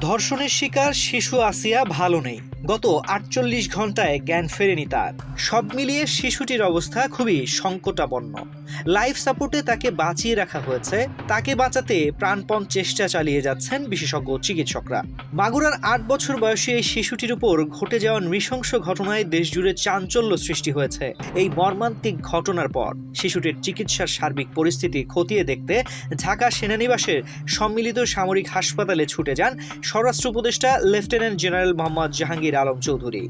ধর্ষণের শিকার শিশু আসিয়া ভালো নেই। গত ৪৮ ঘন্টায় জ্ঞান ফেরেনি তার। সব মিলিয়ে শিশুটির অবস্থা খুবই সংকটাপন্ন। লাইফ সাপোর্টে তাকে বাঁচিয়ে রাখা হয়েছে। তাকে বাঁচাতে প্রাণপণ চেষ্টা চালিয়ে যাচ্ছেন বিশেষজ্ঞ চিকিৎসকরা। মাগুরার ৮ বছর বয়সী এই শিশুটির উপর ঘটে যাওয়া নৃশংস ঘটনায় দেশজুড়ে চাঞ্চল্য সৃষ্টি হয়েছে। এই মর্মান্তিক ঘটনার পর শিশুটির চিকিৎসার সার্বিক পরিস্থিতি খতিয়ে দেখতে ঢাকা সেনানিবাসের সম্মিলিত সামরিক হাসপাতালে ছুটে যান স্বরাষ্ট্র উপদেষ্টা lieutenant general Mohammad Jahangir Alam Chowdhury.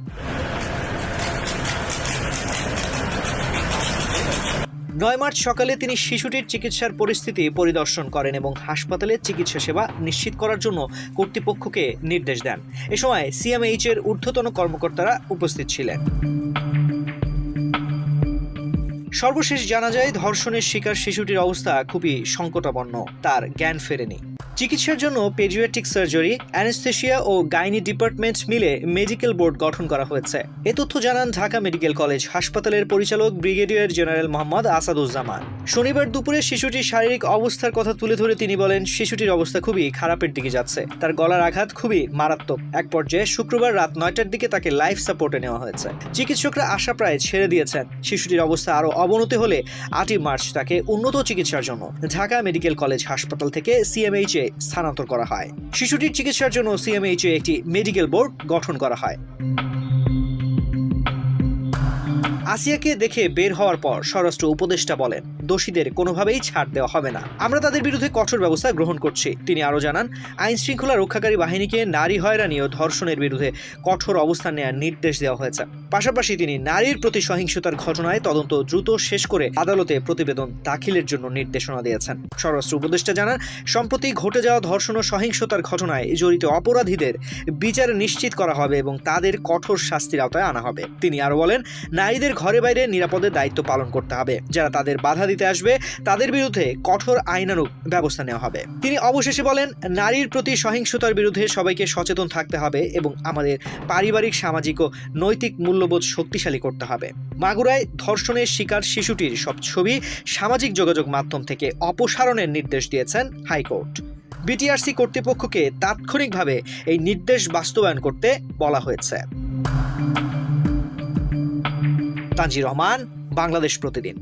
৯ March সকালে তিনি শিশুটির চিকিৎসার পরিস্থিতি পরিদর্শন করেন এবং হাসপাতালে চিকিৎসা সেবা নিশ্চিত করার জন্য কর্তৃপক্ষকে নির্দেশ দেন। এ সময় সিএমএইচ এর ঊর্ধ্বতন কর্মকর্তারা উপস্থিত ছিলেন। সর্বশেষ জানা যায়, ধর্ষণের শিকার শিশুটির অবস্থা খুবই সংকটাপন্ন। তার জ্ঞান ফেরেনি। চিকিৎসার জন্য পেডিয়াট্রিক সার্জারি, অ্যানেস্থেশিয়া ও গাইনি ডিপার্টমেন্ট মিলে মেডিকেল বোর্ড গঠন করা হয়েছে। এ তথ্য জানান ঢাকা মেডিকেল কলেজ হাসপাতালের পরিচালক ব্রিগেডিয়ার জেনারেল মোহাম্মদ আসাদুজ্জামান। শনিবার দুপুরে শিশুটির শারীরিক অবস্থার কথা তুলে ধরে তিনি বলেন, শিশুটির অবস্থা খুবই খারাপের দিকে যাচ্ছে। তার গলার আঘাত খুবই মারাত্মক। এক পর্যায়ে শুক্রবার রাত ৯টার দিকে তাকে লাইফ সাপোর্টে নেওয়া হয়েছে। চিকিৎসকরা আশা প্রায় ছেড়ে দিয়েছেন। শিশুটির অবস্থা আরও অবনতি হলে ৮ই মার্চ তাকে উন্নত চিকিৎসার জন্য ঢাকা মেডিকেল কলেজ হাসপাতাল থেকে সিএমএইচ এ স্থানান্তর করা হয়। শিশুটির চিকিৎসার জন্য সিএমএইচ এ একটি মেডিকেল বোর্ড গঠন করা হয়। আসিয়াকে দেখে বের হওয়ার পর স্বরাষ্ট্র উপদেষ্টা বলেন, দোষীদের কোনোভাবেই ছাড় দেওয়া হবে না। আমরা তাদের বিরুদ্ধে কঠোর ব্যবস্থা গ্রহণ করছি। তিনি আরও জানান, আইন শৃঙ্খলা রক্ষাকারী বাহিনীকে নারী হয়রানি ও ধর্ষণের বিরুদ্ধে কঠোর অবস্থান নেওয়ার নির্দেশ দেওয়া হয়েছে। পাশাপাশি তিনি নারীর প্রতি সহিংসতার ঘটনায় তদন্ত দ্রুত শেষ করে আদালতে প্রতিবেদন দাখিলের জন্য নির্দেশনা দিয়েছেন। স্বরাষ্ট্র উপদেষ্টা জানান, সম্প্রতি ঘটে যাওয়া ধর্ষণ ও সহিংসতার ঘটনায় জড়িত অপরাধীদের বিচার নিশ্চিত করা হবে এবং তাদের কঠোর শাস্তির আওতায় আনা হবে। তিনি আরও বলেন, নারীদের ঘরে বাইরে নিরাপদে দায়িত্ব পালন করতে হবে। যারা তাদের বাধা দিতে আসবে তাদের বিরুদ্ধে কঠোর আইনানুগ ব্যবস্থা নেওয়া হবে। তিনি অবশেষে বলেন, নারীর প্রতি সহিংসতার বিরুদ্ধে সবাইকে সচেতন থাকতে হবে এবং আমাদের পারিবারিক, সামাজিক ও নৈতিক মূল্যবোধ শক্তিশালী করতে হবে। মাগুরায় ধর্ষণের শিকার শিশুটির সব ছবি সামাজিক যোগাযোগ মাধ্যম থেকে অপসারণের নির্দেশ দিয়েছেন হাইকোর্ট। বিটিআরসি কর্তৃপক্ষকে তাৎক্ষণিকভাবে এই নির্দেশ বাস্তবায়ন করতে বলা হয়েছে। তানজির রহমান, বাংলাদেশ প্রতিদিন।